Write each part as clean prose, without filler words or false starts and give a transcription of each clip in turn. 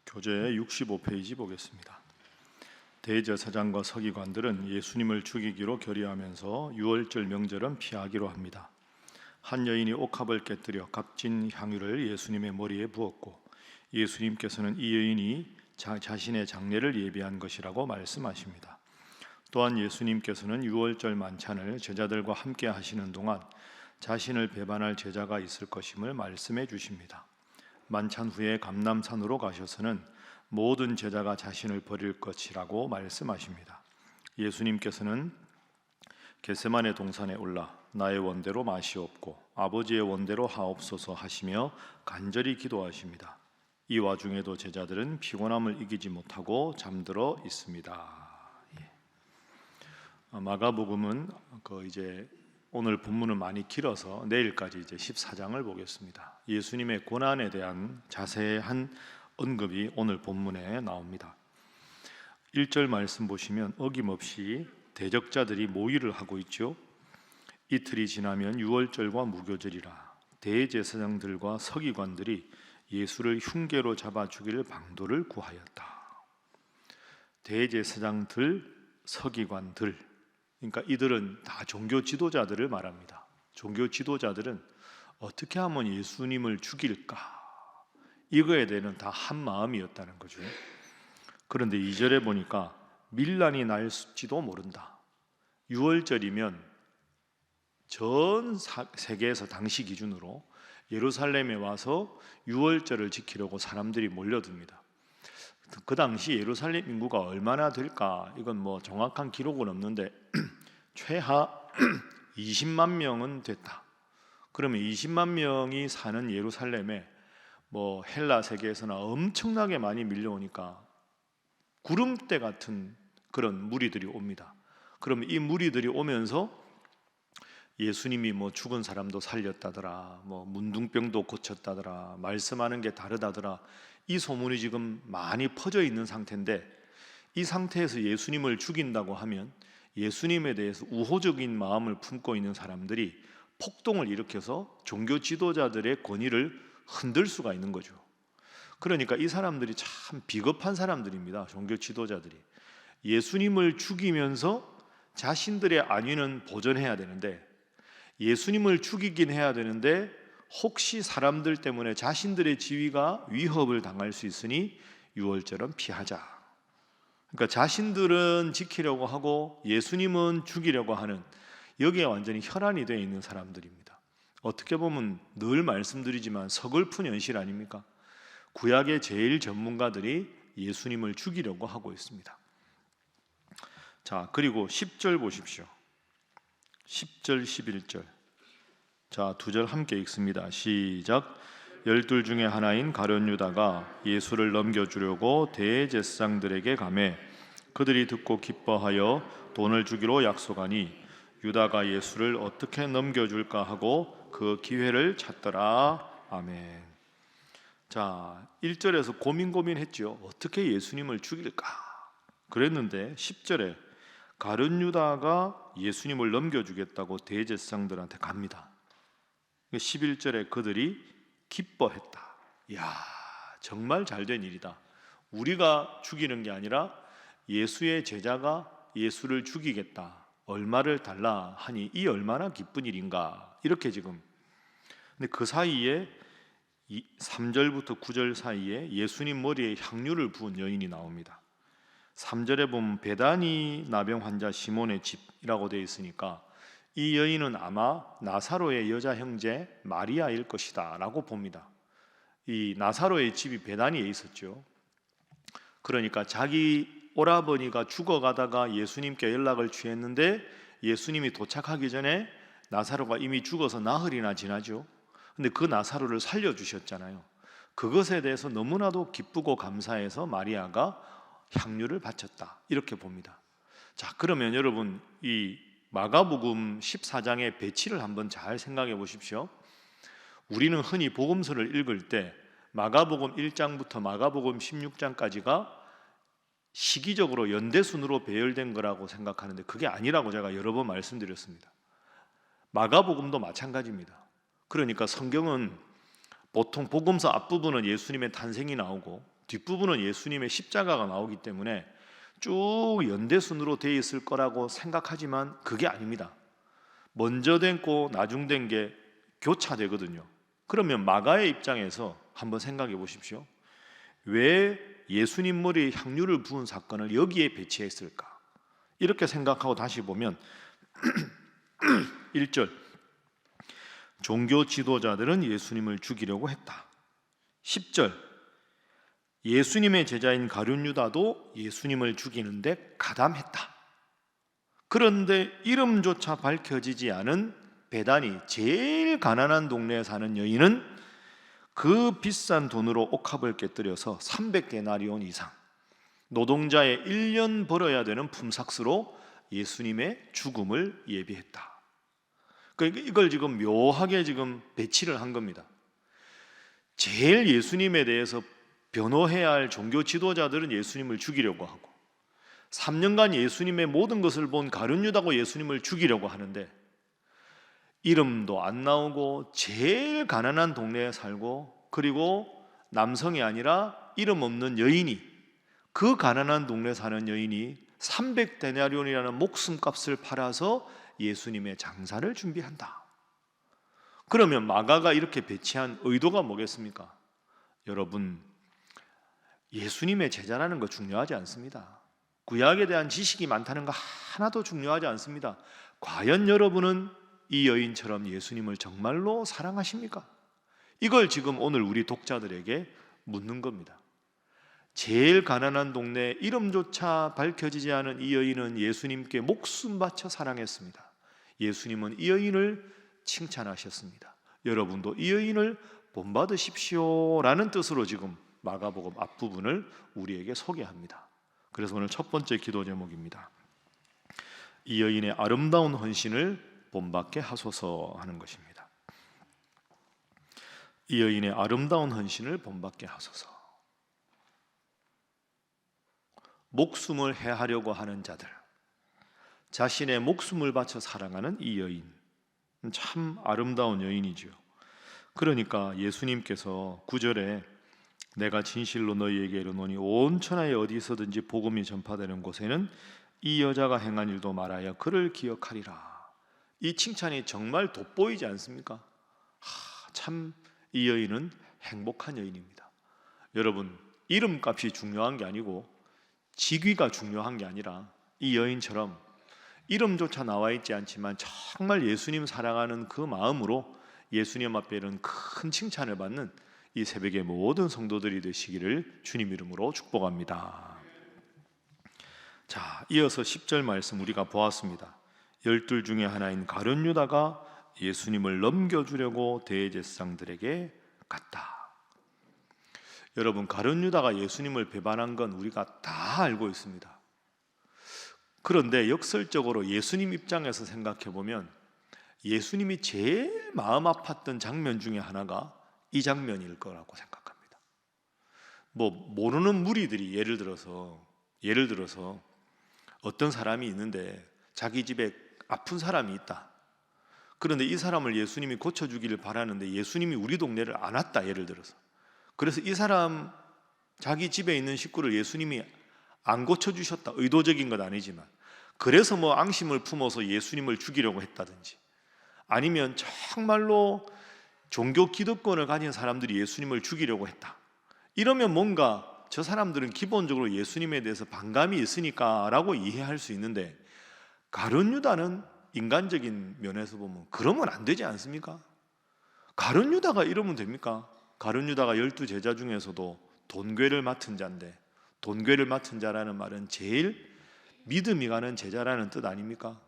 교재 65페이지 보겠습니다. 대제사장과 서기관들은 예수님을 죽이기로 결의하면서 유월절 명절은 피하기로 합니다. 한 여인이 옥합을 깨뜨려 값진 향유를 예수님의 머리에 부었고 예수님께서는 이 여인이 자신의 장례를 예비한 것이라고 말씀하십니다. 또한 예수님께서는 유월절 만찬을 제자들과 함께 하시는 동안 자신을 배반할 제자가 있을 것임을 말씀해 주십니다. 만찬 후에 감람산으로 가셔서는 모든 제자가 자신을 버릴 것이라고 말씀하십니다. 예수님께서는 겟세마네 동산에 올라 나의 원대로 마시옵고 아버지의 원대로 하옵소서 하시며 간절히 기도하십니다. 이 와중에도 제자들은 피곤함을 이기지 못하고 잠들어 있습니다. 마가복음은 이제 오늘 본문은 많이 길어서 내일까지 이제 14장을 보겠습니다. 예수님의 고난에 대한 자세한 언급이 오늘 본문에 나옵니다. 1절 말씀 보시면 어김없이 대적자들이 모의를 하고 있죠. 이틀이 지나면 유월절과 무교절이라 대제사장들과 서기관들이 예수를 흉계로 잡아 죽일 방도를 구하였다. 대제사장들, 서기관들, 그러니까 이들은 다 종교 지도자들을 말합니다. 종교 지도자들은 어떻게 하면 예수님을 죽일까? 이거에 대해서는 다 한 마음이었다는 거죠. 그런데 2절에 보니까 밀란이 날지도 모른다. 6월절이면 전 세계에서 당시 기준으로 예루살렘에 와서 6월절을 지키려고 사람들이 몰려듭니다. 그 당시 예루살렘 인구가 얼마나 될까? 이건 뭐 정확한 기록은 없는데 최하 20만 명은 됐다. 그러면 20만 명이 사는 예루살렘에 뭐 헬라 세계에서나 엄청나게 많이 밀려오니까 구름대 같은 그런 무리들이 옵니다. 그러면 이 무리들이 오면서 예수님이 뭐 죽은 사람도 살렸다더라, 뭐 문둥병도 고쳤다더라, 말씀하는 게 다르다더라, 이 소문이 지금 많이 퍼져 있는 상태인데, 이 상태에서 예수님을 죽인다고 하면 예수님에 대해서 우호적인 마음을 품고 있는 사람들이 폭동을 일으켜서 종교 지도자들의 권위를 흔들 수가 있는 거죠. 그러니까 이 사람들이 참 비겁한 사람들입니다. 종교 지도자들이 예수님을 죽이면서 자신들의 안위는 보존해야 되는데, 예수님을 죽이긴 해야 되는데 혹시 사람들 때문에 자신들의 지위가 위협을 당할 수 있으니 유월절은 피하자. 그러니까 자신들은 지키려고 하고 예수님은 죽이려고 하는, 여기에 완전히 혈안이 되어 있는 사람들입니다. 어떻게 보면 늘 말씀드리지만 서글픈 현실 아닙니까? 구약의 제일 전문가들이 예수님을 죽이려고 하고 있습니다. 자, 그리고 10절 보십시오. 10절, 11절. 자, 두 절 함께 읽습니다. 시작. 12 중에 하나인 가룟 유다가 예수를 넘겨주려고 대제사장들에게 가매 그들이 듣고 기뻐하여 돈을 주기로 약속하니 유다가 예수를 어떻게 넘겨줄까 하고 그 기회를 찾더라. 아멘. 자, 1절에서 고민했죠. 어떻게 예수님을 죽일까? 그랬는데 10절에 가룟 유다가 예수님을 넘겨주겠다고 대제사장들한테 갑니다. 11절에 그들이 기뻐했다. 이야, 정말 잘된 일이다. 우리가 죽이는 게 아니라 예수의 제자가 예수를 죽이겠다. 얼마를 달라 하니 이 얼마나 기쁜 일인가. 이렇게 지금. 근데 그 사이에 3절부터 9절 사이에 예수님 머리에 향유를 부은 여인이 나옵니다. 3절에 보면 베다니 나병 환자 시몬의 집이라고 되어 있으니까 이 여인은 아마 나사로의 여자 형제 마리아일 것이다 라고 봅니다. 이 나사로의 집이 베다니에 있었죠. 그러니까 자기 오라버니가 죽어가다가 예수님께 연락을 취했는데 예수님이 도착하기 전에 나사로가 이미 죽어서 나흘이나 지나죠. 근데 그 나사로를 살려주셨잖아요. 그것에 대해서 너무나도 기쁘고 감사해서 마리아가 향유를 바쳤다, 이렇게 봅니다. 자, 그러면 여러분 이 마가복음 14장의 배치를 한번 잘 생각해 보십시오. 우리는 흔히 복음서를 읽을 때 마가복음 1장부터 마가복음 16장까지가 시기적으로 연대순으로 배열된 거라고 생각하는데 그게 아니라고 제가 여러 번 말씀드렸습니다. 마가복음도 마찬가지입니다. 그러니까 성경은 보통 복음서 앞부분은 예수님의 탄생이 나오고 뒷부분은 예수님의 십자가가 나오기 때문에 쭉 연대순으로 되어 있을 거라고 생각하지만 그게 아닙니다. 먼저 된 거 나중 된 게 교차되거든요. 그러면 마가의 입장에서 한번 생각해 보십시오. 왜 예수님 머리에 향유를 부은 사건을 여기에 배치했을까? 이렇게 생각하고 다시 보면 1절, 종교 지도자들은 예수님을 죽이려고 했다. 10절, 예수님의 제자인 가룟 유다도 예수님을 죽이는데 가담했다. 그런데 이름조차 밝혀지지 않은 베다니, 제일 가난한 동네에 사는 여인은 그 비싼 돈으로 옥합을 깨뜨려서 300데나리온 이상, 노동자의 1년 벌어야 되는 품삯으로 예수님의 죽음을 예비했다. 그러니까 이걸 지금 묘하게 지금 배치를 한 겁니다. 제일 예수님에 대해서 변호해야 할 종교 지도자들은 예수님을 죽이려고 하고, 3년간 예수님의 모든 것을 본 가룟 유다고 예수님을 죽이려고 하는데, 이름도 안 나오고 제일 가난한 동네에 살고, 그리고 남성이 아니라 이름 없는 여인이, 그 가난한 동네에 사는 여인이 300데나리온이라는 목숨값을 팔아서 예수님의 장사를 준비한다. 그러면 마가가 이렇게 배치한 의도가 뭐겠습니까? 여러분, 예수님의 제자라는 거 중요하지 않습니다. 구약에 대한 지식이 많다는 거 하나도 중요하지 않습니다. 과연 여러분은 이 여인처럼 예수님을 정말로 사랑하십니까? 이걸 지금 오늘 우리 독자들에게 묻는 겁니다. 제일 가난한 동네, 이름조차 밝혀지지 않은 이 여인은 예수님께 목숨 바쳐 사랑했습니다. 예수님은 이 여인을 칭찬하셨습니다. 여러분도 이 여인을 본받으십시오 라는 뜻으로 지금 마가복음 앞부분을 우리에게 소개합니다. 그래서 오늘 첫 번째 기도 제목입니다. 이 여인의 아름다운 헌신을 본받게 하소서 하는 것입니다. 이 여인의 아름다운 헌신을 본받게 하소서. 목숨을 해하려고 하는 자들, 자신의 목숨을 바쳐 사랑하는 이 여인, 참 아름다운 여인이죠. 그러니까 예수님께서 9절에 내가 진실로 너희에게 이르노니 온 천하에 어디서든지 복음이 전파되는 곳에는 이 여자가 행한 일도 말하여 그를 기억하리라. 이 칭찬이 정말 돋보이지 않습니까? 참 이 여인은 행복한 여인입니다. 여러분, 이름값이 중요한 게 아니고 직위가 중요한 게 아니라 이 여인처럼 이름조차 나와 있지 않지만 정말 예수님 사랑하는 그 마음으로 예수님 앞에 이런 큰 칭찬을 받는 이 새벽의 모든 성도들이 되시기를 주님 이름으로 축복합니다. 자, 이어서 10절 말씀 우리가 보았습니다. 12 중에 하나인 가룟 유다가 예수님을 넘겨주려고 대제사장들에게 갔다. 여러분, 가룟 유다가 예수님을 배반한 건 우리가 다 알고 있습니다. 그런데 역설적으로 예수님 입장에서 생각해 보면 예수님이 제일 마음 아팠던 장면 중에 하나가 이 장면일 거라고 생각합니다. 모르는 무리들이 예를 들어서 어떤 사람이 있는데 자기 집에 아픈 사람이 있다. 그런데 이 사람을 예수님이 고쳐주기를 바라는데 예수님이 우리 동네를 안 왔다, 예를 들어서. 그래서 이 사람 자기 집에 있는 식구를 예수님이 안 고쳐주셨다. 의도적인 건 아니지만 그래서 앙심을 품어서 예수님을 죽이려고 했다든지, 아니면 정말로 종교 기득권을 가진 사람들이 예수님을 죽이려고 했다. 이러면 뭔가 저 사람들은 기본적으로 예수님에 대해서 반감이 있으니까 라고 이해할 수 있는데, 가룟 유다는 인간적인 면에서 보면 그러면 안 되지 않습니까? 가룟 유다가 이러면 됩니까? 가룟 유다가 12제자 중에서도 돈괴를 맡은 자인데, 돈괴를 맡은 자라는 말은 제일 믿음이 가는 제자라는 뜻 아닙니까?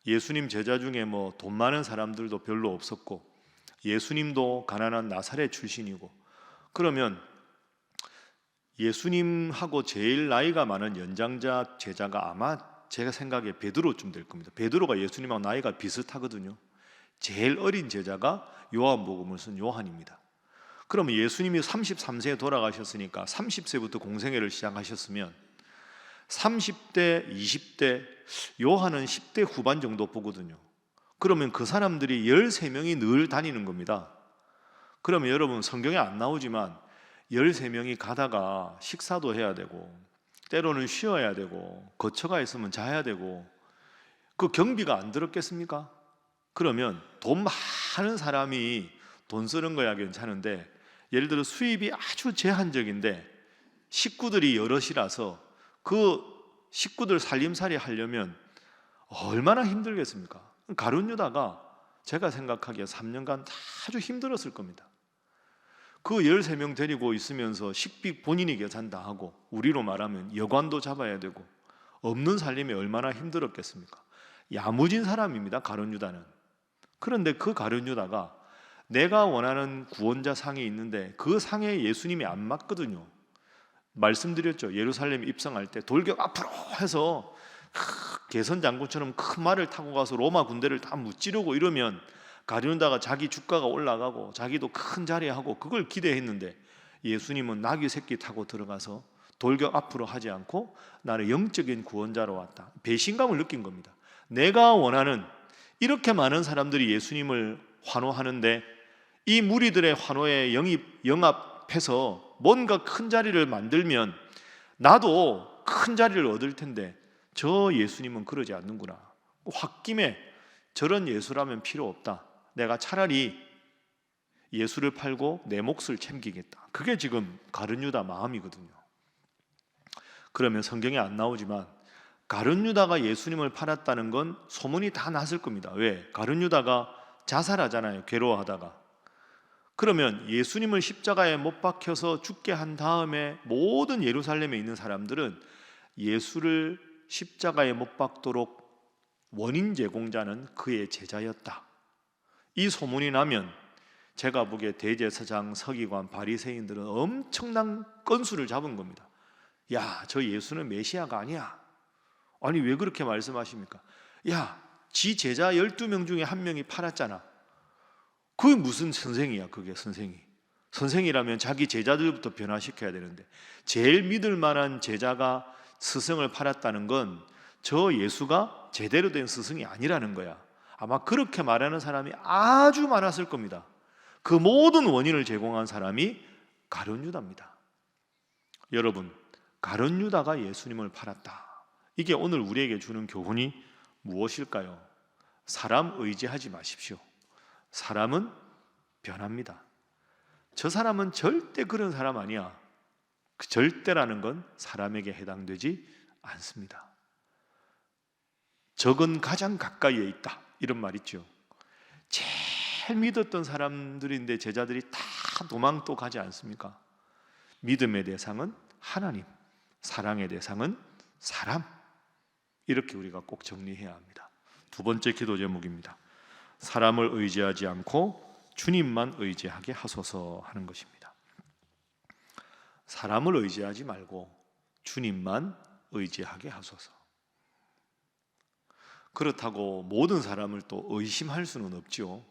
예수님 제자 중에 돈 많은 사람들도 별로 없었고 예수님도 가난한 나사렛 출신이고, 그러면 예수님하고 제일 나이가 많은 연장자 제자가 아마 제가 생각에 베드로쯤 될 겁니다. 베드로가 예수님하고 나이가 비슷하거든요. 제일 어린 제자가 요한복음을 쓴 요한입니다. 그러면 예수님이 33세에 돌아가셨으니까 30세부터 공생애를 시작하셨으면 30대, 20대, 요한은 10대 후반 정도 보거든요. 그러면 그 사람들이 13명이 늘 다니는 겁니다. 그러면 여러분, 성경에 안 나오지만 13명이 가다가 식사도 해야 되고 때로는 쉬어야 되고 거처가 있으면 자야 되고 그 경비가 안 들었겠습니까? 그러면 돈 많은 사람이 돈 쓰는 거야 괜찮은데, 예를 들어 수입이 아주 제한적인데 식구들이 여럿이라서 그 식구들 살림살이 하려면 얼마나 힘들겠습니까? 가룟 유다가 제가 생각하기에 3년간 아주 힘들었을 겁니다. 그 13명 데리고 있으면서 식비 본인이 계산 다 하고, 우리로 말하면 여관도 잡아야 되고, 없는 살림이 얼마나 힘들었겠습니까? 야무진 사람입니다, 가룟 유다는. 그런데 그 가룟 유다가 내가 원하는 구원자 상이 있는데 그 상에 예수님이 안 맞거든요. 말씀드렸죠. 예루살렘 입성할 때 돌격 앞으로 해서 개선 장군처럼 큰 말을 타고 가서 로마 군대를 다 무찌르고 이러면 가룟 유다가 자기 주가가 올라가고 자기도 큰 자리 하고 그걸 기대했는데, 예수님은 나귀 새끼 타고 들어가서 돌격 앞으로 하지 않고 나는 영적인 구원자로 왔다. 배신감을 느낀 겁니다. 내가 원하는, 이렇게 많은 사람들이 예수님을 환호하는데 이 무리들의 환호에 영합해서 뭔가 큰 자리를 만들면 나도 큰 자리를 얻을 텐데 저 예수님은 그러지 않는구나. 홧김에 저런 예수라면 필요 없다. 내가 차라리 예수를 팔고 내 몫을 챙기겠다. 그게 지금 가룟 유다 마음이거든요. 그러면 성경에 안 나오지만 가룟 유다가 예수님을 팔았다는 건 소문이 다 났을 겁니다. 왜? 가룟 유다가 자살하잖아요, 괴로워하다가. 그러면 예수님을 십자가에 못 박혀서 죽게 한 다음에 모든 예루살렘에 있는 사람들은 예수를 십자가에 못 박도록 원인 제공자는 그의 제자였다. 이 소문이 나면 제가 보기에 대제사장, 서기관, 바리새인들은 엄청난 건수를 잡은 겁니다. 야, 저 예수는 메시아가 아니야. 아니 왜 그렇게 말씀하십니까? 야, 지 제자 12명 중에 한 명이 팔았잖아. 그게 무슨 선생이야, 그게 선생이. 선생이라면 자기 제자들부터 변화시켜야 되는데 제일 믿을 만한 제자가 스승을 팔았다는 건 저 예수가 제대로 된 스승이 아니라는 거야. 아마 그렇게 말하는 사람이 아주 많았을 겁니다. 그 모든 원인을 제공한 사람이 가룟 유다입니다. 여러분, 가룟 유다가 예수님을 팔았다. 이게 오늘 우리에게 주는 교훈이 무엇일까요? 사람 의지하지 마십시오. 사람은 변합니다. 저 사람은 절대 그런 사람 아니야. 그 절대라는 건 사람에게 해당되지 않습니다. 적은 가장 가까이에 있다, 이런 말 있죠. 제일 믿었던 사람들인데 제자들이 다 도망도 가지 않습니까? 믿음의 대상은 하나님, 사랑의 대상은 사람. 이렇게 우리가 꼭 정리해야 합니다. 두 번째 기도 제목입니다. 사람을 의지하지 않고 주님만 의지하게 하소서 하는 것입니다. 사람을 의지하지 말고 주님만 의지하게 하소서. 그렇다고 모든 사람을 또 의심할 수는 없죠.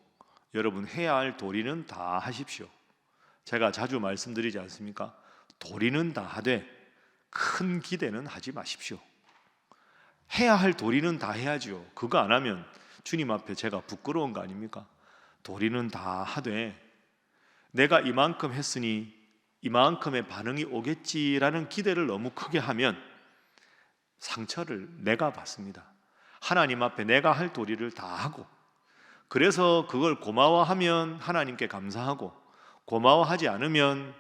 여러분, 해야 할 도리는 다 하십시오. 제가 자주 말씀드리지 않습니까? 도리는 다 하되 큰 기대는 하지 마십시오. 해야 할 도리는 다 해야죠. 그거 안 하면 주님 앞에 제가 부끄러운 거 아닙니까? 도리는 다 하되 내가 이만큼 했으니 이만큼의 반응이 오겠지라는 기대를 너무 크게 하면 상처를 내가 받습니다. 하나님 앞에 내가 할 도리를 다 하고, 그래서 그걸 고마워하면 하나님께 감사하고, 고마워하지 않으면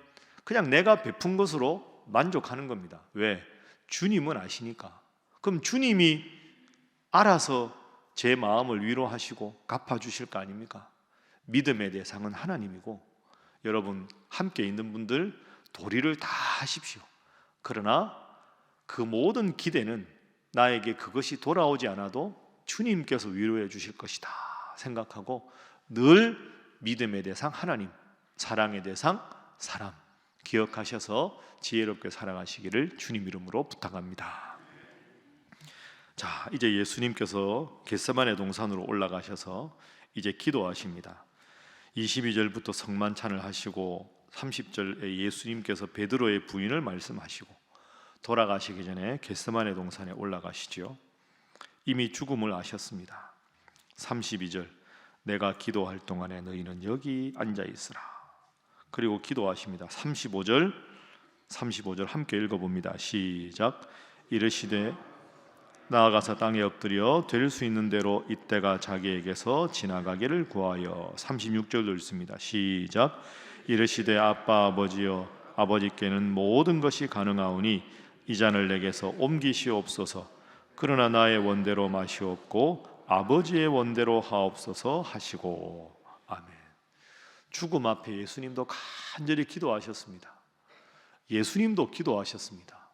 그냥 내가 베푼 것으로 만족하는 겁니다. 왜? 주님은 아시니까. 그럼 주님이 알아서 제 마음을 위로하시고 갚아주실 거 아닙니까? 믿음의 대상은 하나님이고, 여러분 함께 있는 분들 도리를 다 하십시오. 그러나 그 모든 기대는 나에게 그것이 돌아오지 않아도 주님께서 위로해 주실 것이다 생각하고 늘 믿음의 대상 하나님, 사랑의 대상 사람 기억하셔서 지혜롭게 살아가시기를 주님 이름으로 부탁합니다. 자, 이제 예수님께서 겟세마네 동산으로 올라가셔서 이제 기도하십니다. 22절부터 성만찬을 하시고 30절에 예수님께서 베드로의 부인을 말씀하시고 돌아가시기 전에 겟세마네 동산에 올라가시죠. 이미 죽음을 아셨습니다. 32절, 내가 기도할 동안에 너희는 여기 앉아 있으라. 그리고 기도하십니다. 35절 함께 읽어봅니다. 시작. 이르시되 나아가서 땅에 엎드려 될 수 있는 대로 이때가 자기에게서 지나가기를 구하여. 36절도 읽습니다. 시작. 이르시되 아빠 아버지여 아버지께는 모든 것이 가능하오니 이 잔을 내게서 옮기시옵소서. 그러나 나의 원대로 마시옵고 아버지의 원대로 하옵소서 하시고. 아멘. 죽음 앞에 예수님도 간절히 기도하셨습니다. 예수님도 기도하셨습니다.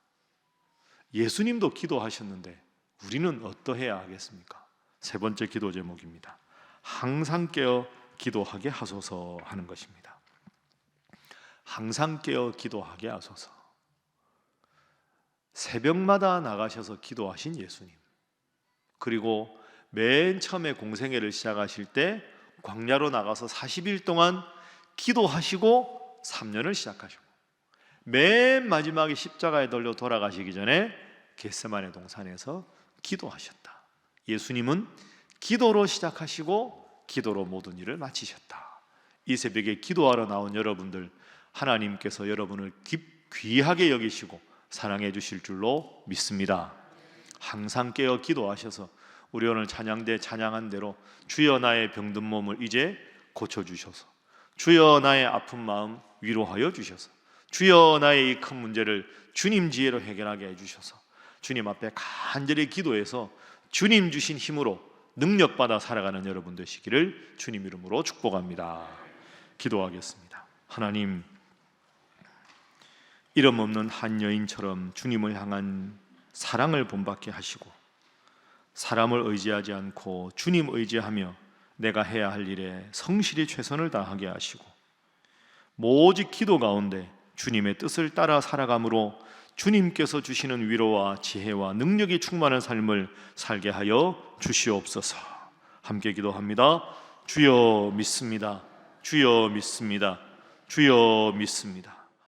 예수님도 기도하셨는데 우리는 어떠해야 하겠습니까? 세 번째 기도 제목입니다. 항상 깨어 기도하게 하소서 하는 것입니다. 항상 깨어 기도하게 하소서. 새벽마다 나가셔서 기도하신 예수님, 그리고 맨 처음에 공생애를 시작하실 때 광야로 나가서 40일 동안 기도하시고 3년을 시작하시고, 맨 마지막에 십자가에 달려 돌아가시기 전에 겟세마네 동산에서 기도하셨다. 예수님은 기도로 시작하시고 기도로 모든 일을 마치셨다. 이 새벽에 기도하러 나온 여러분들, 하나님께서 여러분을 귀하게 여기시고 사랑해 주실 줄로 믿습니다. 항상 깨어 기도하셔서 우리 오늘 찬양대 찬양한 대로 주여 나의 병든 몸을 이제 고쳐주셔서, 주여 나의 아픈 마음 위로하여 주셔서, 주여 나의 이 큰 문제를 주님 지혜로 해결하게 해주셔서 주님 앞에 간절히 기도해서 주님 주신 힘으로 능력받아 살아가는 여러분 되시기를 주님 이름으로 축복합니다. 기도하겠습니다. 하나님, 이름 없는 한 여인처럼 주님을 향한 사랑을 본받게 하시고, 사람을 의지하지 않고 주님 의지하며 내가 해야 할 일에 성실히 최선을 다하게 하시고, 오직 기도 가운데 주님의 뜻을 따라 살아감으로 주님께서 주시는 위로와 지혜와 능력이 충만한 삶을 살게 하여 주시옵소서. 함께 기도합니다. 주여 믿습니다. 주여 믿습니다. 주여 믿습니다.